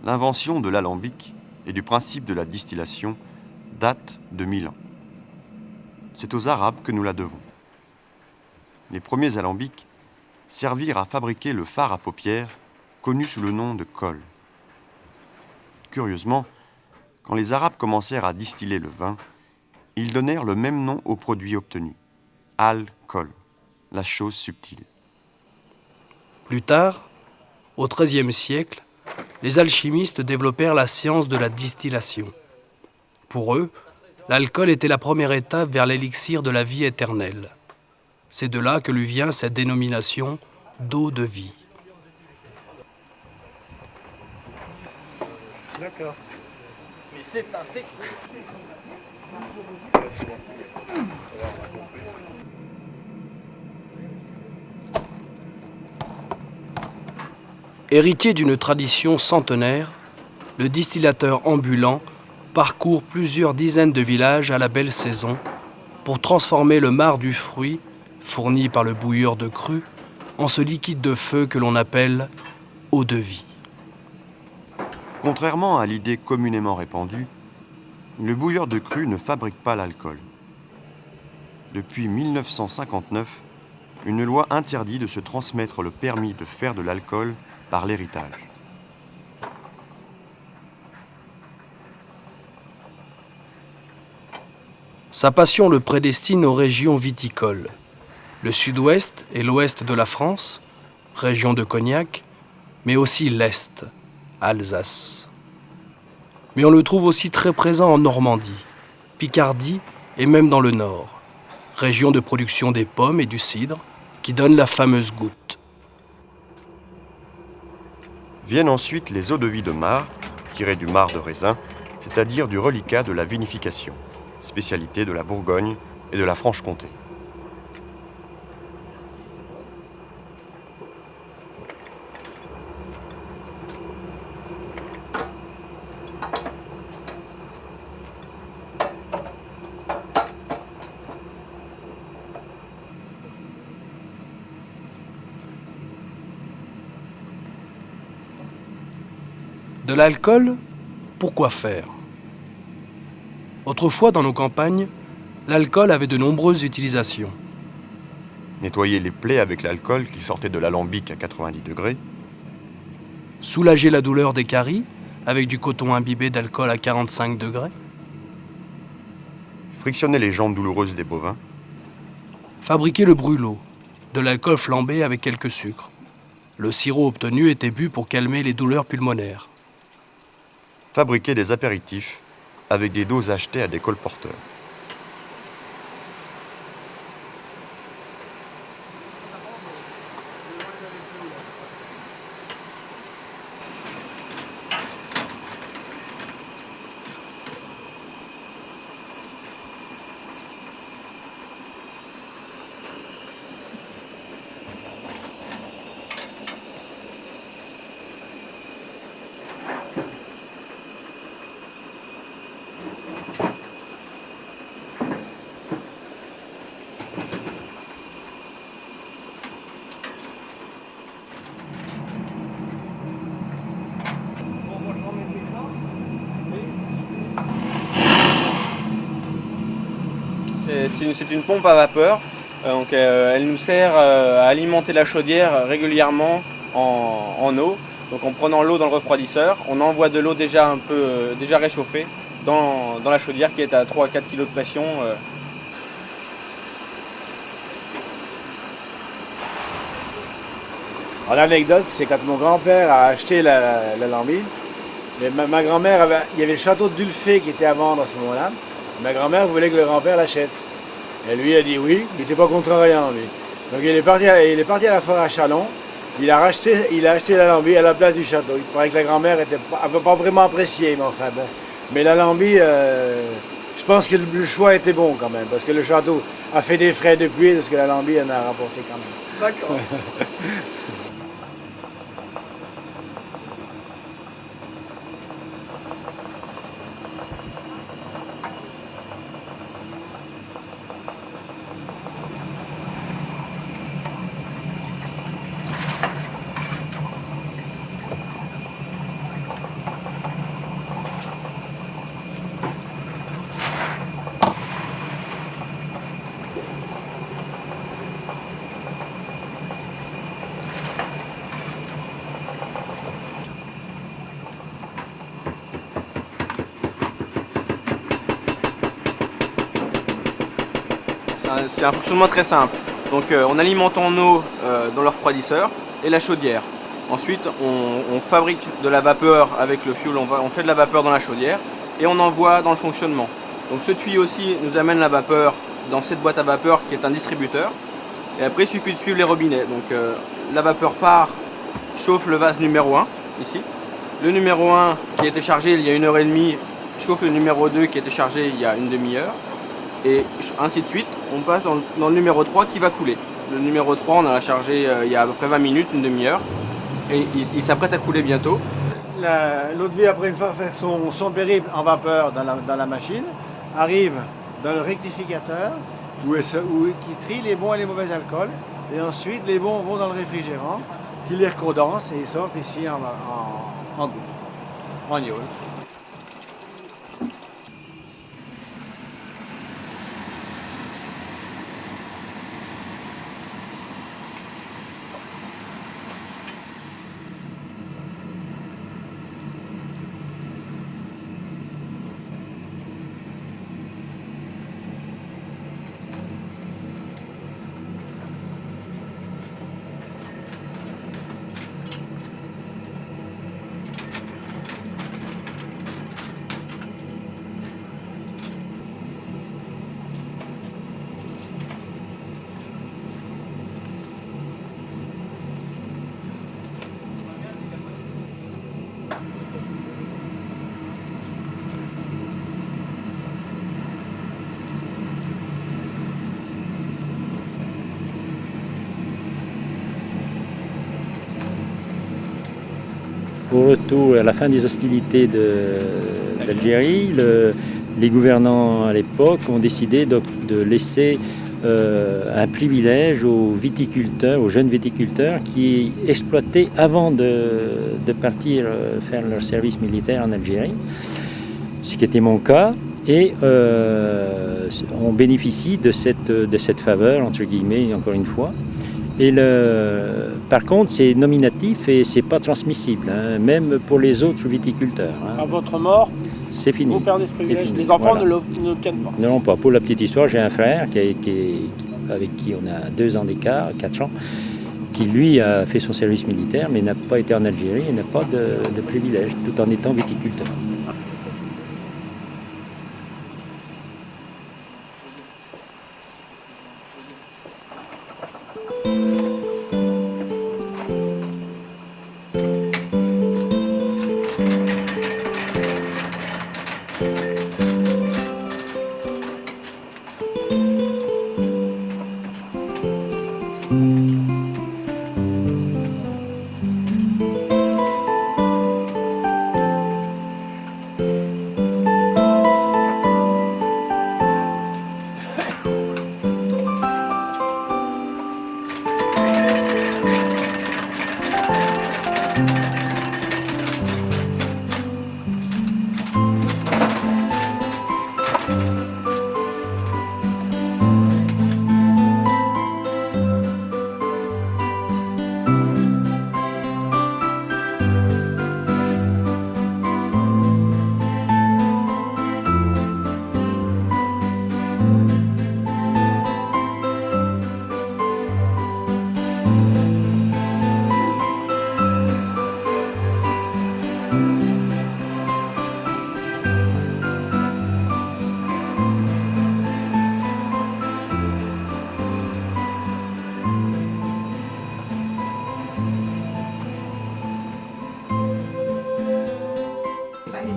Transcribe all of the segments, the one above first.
L'invention de l'alambic et du principe de la distillation date de 1000 ans. C'est aux Arabes que nous la devons. Les premiers alambics servirent à fabriquer le fard à paupières connu sous le nom de kol. Curieusement, quand les Arabes commencèrent à distiller le vin, ils donnèrent le même nom au produit obtenu, al-kol, la chose subtile. Plus tard, au XIIIe siècle, les alchimistes développèrent la science de la distillation. Pour eux, l'alcool était la première étape vers l'élixir de la vie éternelle. C'est de là que lui vient cette dénomination d'eau de vie. D'accord. Mais c'est un secret. Héritier d'une tradition centenaire, le distillateur ambulant parcourt plusieurs dizaines de villages à la belle saison pour transformer le marc du fruit, fourni par le bouilleur de cru, en ce liquide de feu que l'on appelle eau de vie. Contrairement à l'idée communément répandue, le bouilleur de cru ne fabrique pas l'alcool. Depuis 1959, une loi interdit de se transmettre le permis de faire de l'alcool par l'héritage. Sa passion le prédestine aux régions viticoles. Le sud-ouest et l'ouest de la France, région de Cognac, mais aussi l'est, Alsace. Mais on le trouve aussi très présent en Normandie, Picardie et même dans le nord, région de production des pommes et du cidre qui donne la fameuse goutte. Viennent ensuite les eaux-de-vie de marc, tirées du marc de raisin, c'est-à-dire du reliquat de la vinification, spécialité de la Bourgogne et de la Franche-Comté. De l'alcool, pourquoi faire ? Autrefois, dans nos campagnes, l'alcool avait de nombreuses utilisations. Nettoyer les plaies avec l'alcool qui sortait de l'alambic à 90 degrés, Soulager la douleur des caries avec du coton imbibé d'alcool à 45 degrés. frictionner les jambes douloureuses des bovins, Fabriquer le brûlot, de l'alcool flambé avec quelques sucres. Le sirop obtenu était bu pour calmer les douleurs pulmonaires. fabriquer des apéritifs avec des doses achetées à des colporteurs. C'est une pompe à vapeur, donc elle nous sert à alimenter la chaudière régulièrement en eau. Donc en prenant l'eau dans le refroidisseur, on envoie de l'eau déjà un peu déjà réchauffée dans la chaudière qui est à 3 à 4 kg de pression. Alors, l'anecdote, c'est quand mon grand-père a acheté l'alambic, ma grand-mère il y avait le château de Dulfé qui était à vendre à ce moment-là. Ma grand-mère voulait que le grand-père l'achète. Et lui a dit oui, il n'était pas contrariant lui. Donc il est parti à la forêt à Chalon, il a acheté l'alambic à la place du château. Il paraît que la grand-mère n'avait pas vraiment apprécié, mais enfin bon. Mais l'alambic, je pense que le choix était bon quand même, parce que le château a fait des frais depuis, parce que l'alambic en a rapporté quand même. D'accord. c'est un fonctionnement très simple. Donc on alimente en eau dans le refroidisseur et la chaudière. Ensuite on fabrique de la vapeur avec le fioul, on fait de la vapeur dans la chaudière et on envoie dans le fonctionnement. Donc ce tuyau-ci nous amène la vapeur dans cette boîte à vapeur qui est un distributeur. Et après il suffit de suivre les robinets. Donc la vapeur part, chauffe le vase numéro 1 ici. Le numéro 1 qui était chargé il y a 1h30 chauffe le numéro 2 qui était chargé il y a une demi-heure. Et ainsi de suite, on passe dans le numéro 3 qui va couler. Le numéro 3 on l'a chargé il y a à peu près 20 minutes, une demi-heure. Et il s'apprête à couler bientôt. L'eau de vie, après une fois fait son périple en vapeur dans la machine, arrive dans le rectificateur qui trie les bons et les mauvais alcools. Et ensuite, les bons vont dans le réfrigérant, qui les recondense et ils sortent ici en gouttes, en iole. Au retour, à la fin des hostilités d'Algérie, les gouvernants à l'époque ont décidé de laisser un privilège aux viticulteurs, aux jeunes viticulteurs qui exploitaient avant de partir faire leur service militaire en Algérie, ce qui était mon cas, et on bénéficie de cette faveur, entre guillemets, encore une fois. Et par contre, c'est nominatif et c'est pas transmissible, hein, même pour les autres viticulteurs. Hein. À votre mort, c'est fini. Vous perdez ce privilège. Les enfants voilà. ne l'obtiennent pas. Non, pas. Pour la petite histoire, j'ai un frère avec qui on a 2 ans d'écart, 4 ans, qui lui a fait son service militaire, mais n'a pas été en Algérie et n'a pas de privilège, tout en étant viticulteur.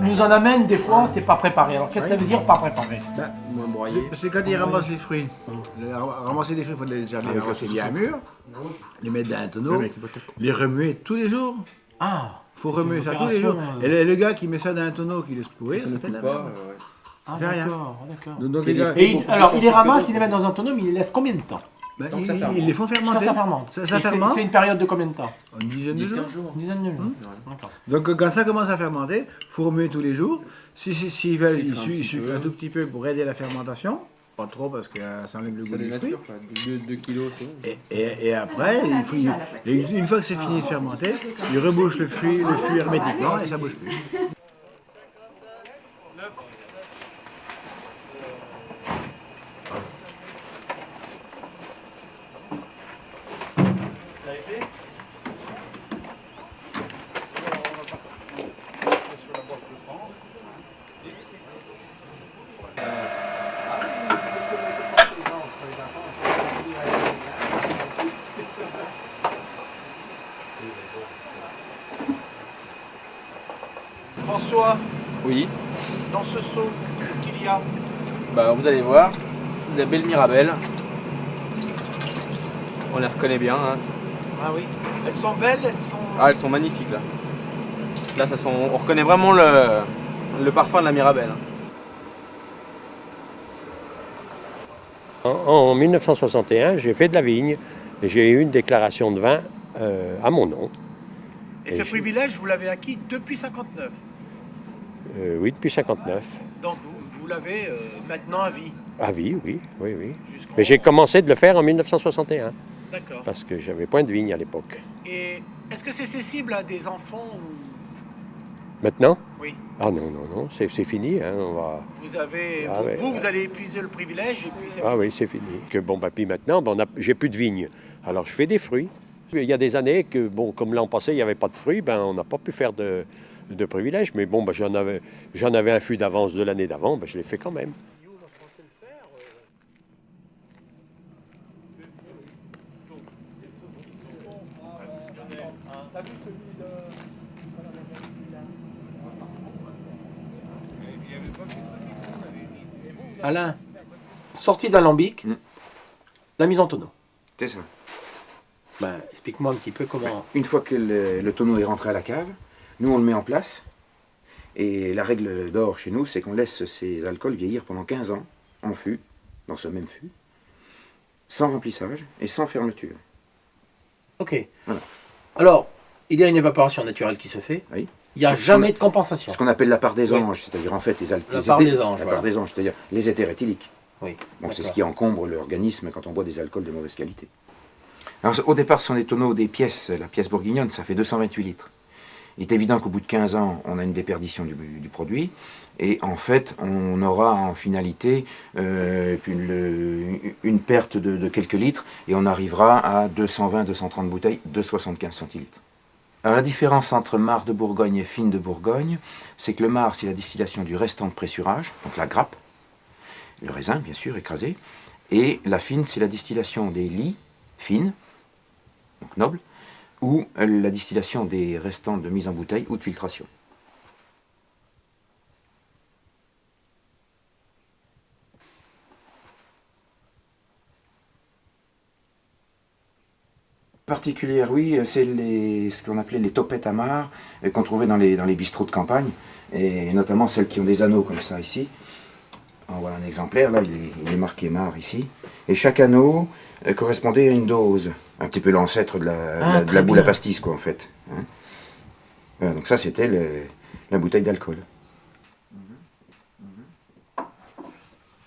Ils nous en amènent des fois, c'est pas préparé. Alors qu'est-ce que ça veut dire pas préparé? Moins broyé. Parce que quand ils ramassent les fruits, ramasser les fruits, il faut les ramasser via un mur, les mettre dans un tonneau, les remuer tous les jours. Ah, il faut remuer ça tous les jours. Et le gars qui met ça dans un tonneau, qui laisse pourrir, ça fait de la merde. ah fait rien. d'accord. Donc, les gars, Alors il les ramasse, il les met dans un tonneau, mais il les laisse combien de temps? ils les font fermenter. Ça fermente. Ça fermente. C'est une période de combien de temps? Une dizaine de jours. Une dizaine de jours. D'accord. Donc quand ça commence à fermenter, il faut remuer tous les jours. S'ils veulent, il suffit un tout petit peu pour aider la fermentation. Pas trop parce que ça enlève le goût du fruit. 2 kilos, et après, une fois que c'est fini de fermenter, il rebouche le fût hermétiquement et ça ne bouge plus. François, Oui, dans ce seau, qu'est-ce qu'il y a? bah, vous allez voir, des belles mirabelles. On les reconnaît bien. Hein. Ah oui. Elles sont belles, elles sont... Ah, elles sont magnifiques là. Là, on reconnaît vraiment le parfum de la mirabelle. En 1961, j'ai fait de la vigne. J'ai eu une déclaration de vin à mon nom. Et ce privilège, vous l'avez acquis depuis 59. Oui, depuis 59. Donc vous l'avez maintenant à vie. À vie, oui, oui, oui. Jusqu'en- Mais j'ai commencé de le faire en 1961, D'accord. parce que j'avais point de vigne à l'époque. Et est-ce que c'est accessible à des enfants ou... Maintenant? Oui. Ah non, non, non, c'est fini. Hein, on va... Vous avez, Ah ouais. vous allez épuiser le privilège et puis c'est Ah fini. oui, c'est fini. Que bon, bah, puis maintenant, j'ai plus de vigne. Alors je fais des fruits. Il y a des années que, bon, comme l'an passé, il n'y avait pas de fruits, ben, on n'a pas pu faire de privilèges. Mais bon, ben, j'en avais un fût d'avance de l'année d'avant, ben, je l'ai fait quand même. Alain, sortie d'alambic, la mise en tonneau. C'est ça. Ben, explique-moi un petit peu comment... Une fois que le tonneau est rentré à la cave, nous on le met en place. Et la règle d'or chez nous, c'est qu'on laisse ces alcools vieillir pendant 15 ans en fût, dans ce même fût, sans remplissage et sans fermeture. Ok. Voilà. Alors, il y a une évaporation naturelle qui se fait. Oui. Il n'y a jamais de compensation. Ce qu'on appelle la part des Oui. anges, c'est-à-dire en fait les alcools. La part des anges, La voilà. part des anges, c'est-à-dire les éthers éthyliques. Oui. Donc c'est d'accord. ce qui encombre l'organisme quand on boit des alcools de mauvaise qualité. Alors, au départ, ce sont des tonneaux, des pièces, la pièce bourguignonne, ça fait 228 litres. Il est évident qu'au bout de 15 ans, on a une déperdition du produit, et en fait, on aura en finalité une perte de quelques litres, et on arrivera à 220-230 bouteilles de 75 centilitres. Alors la différence entre marc de Bourgogne et fine de Bourgogne, c'est que le marc, c'est la distillation du restant de pressurage, donc la grappe, le raisin, bien sûr, écrasé, et la fine, c'est la distillation des lies fines, donc nobles, ou la distillation des restants de mise en bouteille ou de filtration. Particulière, oui, c'est ce qu'on appelait les topettes à marc qu'on trouvait dans les bistrots de campagne, et notamment celles qui ont des anneaux comme ça ici. On voit un exemplaire, là, il est marqué marc ici. Et chaque anneau correspondait à une dose, un petit peu l'ancêtre de la boule à pastis, quoi, en fait. Hein. Voilà, donc ça, c'était la bouteille d'alcool.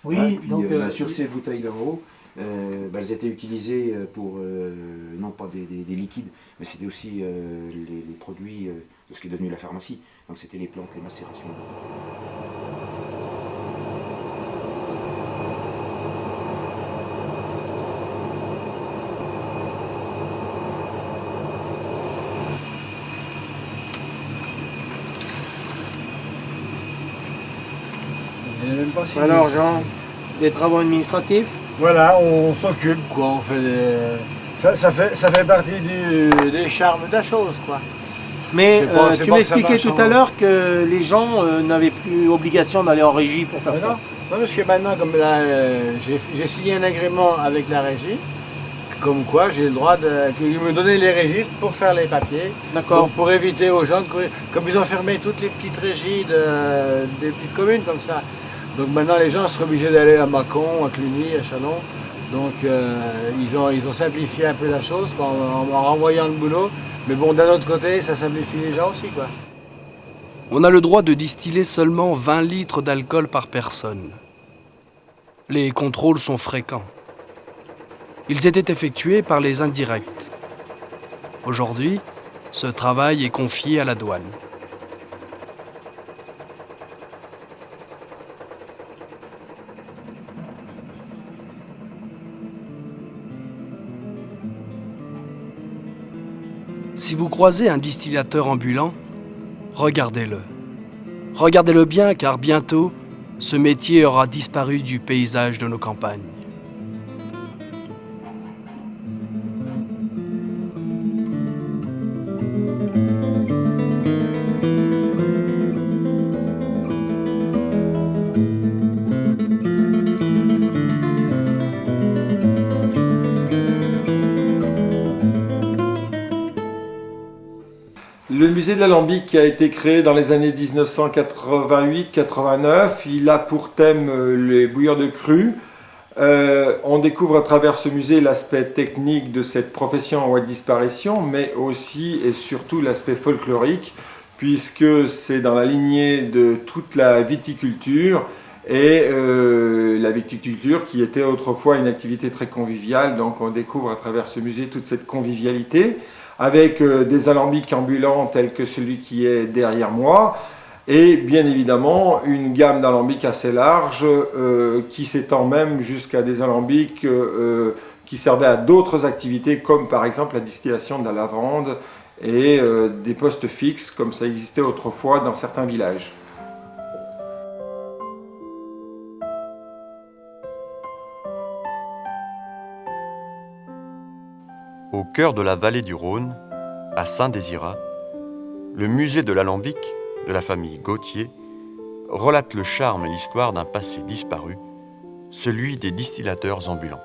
Oui, Ouais, puis, donc... sur ces bouteilles d'en haut, elles étaient utilisées pour, non pas des liquides, mais c'était aussi les produits de ce qui est devenu la pharmacie. Donc c'était les plantes, les macérations. Alors Jean, des travaux administratifs? Voilà, on s'occupe, quoi. On fait ça fait partie des charmes de la chose, quoi. Mais C'est pas- c'est tu pas m'expliquais ça tout marche à en- l'heure que les gens n'avaient plus obligation d'aller en régie pour faire Non, ça. non, parce que maintenant, comme là, j'ai signé un agrément avec la régie, comme quoi j'ai le droit qu'ils me donnaient les registres pour faire les papiers. D'accord. Pour éviter aux gens, comme ils ont fermé toutes les petites régies des petites communes comme ça. Donc maintenant les gens seraient obligés d'aller à Mâcon, à Cluny, à Châlons. Donc ils ont simplifié un peu la chose en renvoyant le boulot. Mais bon, d'un autre côté, ça simplifie les gens aussi, quoi. On a le droit de distiller seulement 20 litres d'alcool par personne. Les contrôles sont fréquents. Ils étaient effectués par les indirects. Aujourd'hui, ce travail est confié à la douane. Si vous croisez un distillateur ambulant, regardez-le. Regardez-le bien car bientôt, ce métier aura disparu du paysage de nos campagnes. musée de l'Alambic qui a été créé dans les années 1988-89. Il a pour thème les bouilleurs de cru. On découvre à travers ce musée l'aspect technique de cette profession en voie de disparition, mais aussi et surtout l'aspect folklorique, puisque c'est dans la lignée de toute la viticulture, et la viticulture qui était autrefois une activité très conviviale. Donc on découvre à travers ce musée toute cette convivialité, avec des alambics ambulants tels que celui qui est derrière moi, et bien évidemment une gamme d'alambics assez large qui s'étend même jusqu'à des alambics qui servaient à d'autres activités, comme par exemple la distillation de la lavande et des postes fixes, comme ça existait autrefois dans certains villages. Au cœur de la vallée du Rhône, à Saint-Désirat, le musée de l'Alambic de la famille Gauthier relate le charme et l'histoire d'un passé disparu, celui des distillateurs ambulants.